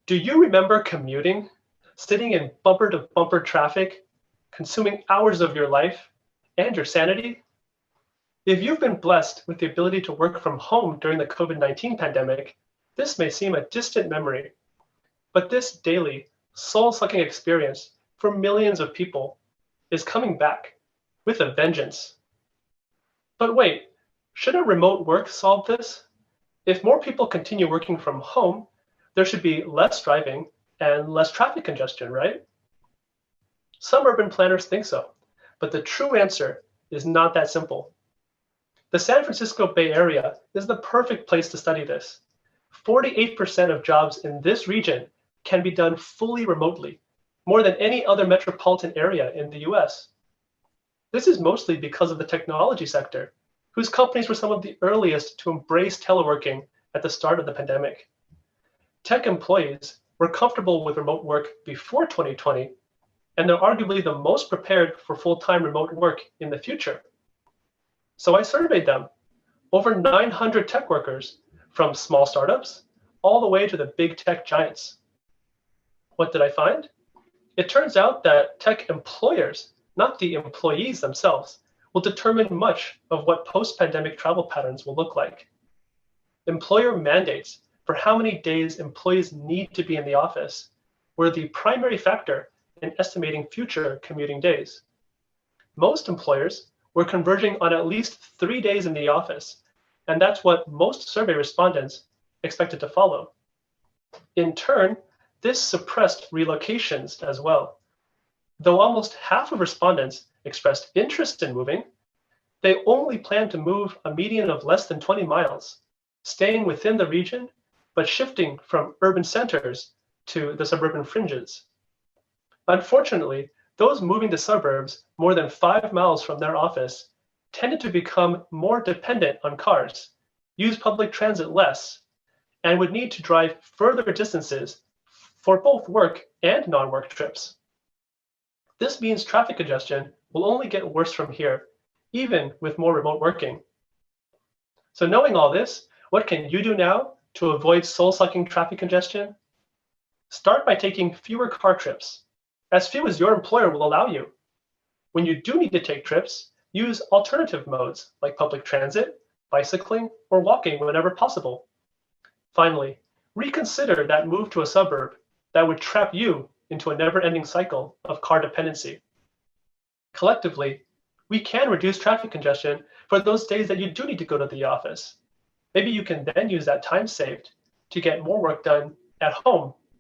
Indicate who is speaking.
Speaker 1: Do you remember commuting, sitting in bumper-to-bumper traffic, consuming hours of your life and your sanity? If you've been blessed with the ability to work from home during the COVID-19 pandemic, this may seem a distant memory, but this daily, soul-sucking experience for millions of people is coming back with a vengeance. But wait, shouldn't remote work solve this? If more people continue working from home, there should be less driving and less traffic congestion, right? Some urban planners think so, but the true answer is not that simple. The San Francisco Bay Area is the perfect place to study this. 48% of jobs in this region can be done fully remotely, more than any other metropolitan area in the US. This is mostly because of the technology sector, whose companies were some of the earliest to embrace teleworking at the start of the pandemic. Tech employees were comfortable with remote work before 2020, and they're arguably the most prepared for full-time remote work in the future. So I surveyed them, over 900 tech workers, from small startups all the way to the big tech giants. What did I find? It turns out that tech employers, not the employees themselves, will determine much of what post-pandemic travel patterns will look like. Employer mandates for how many days employees need to be in the office were the primary factor in estimating future commuting days. Most employers were converging on at least 3 days in the office, and that's what most survey respondents expected to follow. In turn, this suppressed relocations as well. Though almost half of respondents expressed interest in moving, they only planned to move a median of less than 20 miles, staying within the region, but shifting from urban centers to the suburban fringes. Unfortunately, those moving to suburbs more than 5 miles from their office tended to become more dependent on cars, use public transit less, and would need to drive further distances for both work and non-work trips. This means traffic congestion will only get worse from here, even with more remote working. So knowing all this, what can you do now to avoid soul-sucking traffic congestion? Start by taking fewer car trips, as few as your employer will allow you. When you do need to take trips, use alternative modes like public transit, bicycling, or walking whenever possible. Finally, reconsider that move to a suburb that would trap you into a never-ending cycle of car dependency. Collectively, we can reduce traffic congestion for those days that you do need to go to the office. Maybe you can then use that time saved to get more work done at home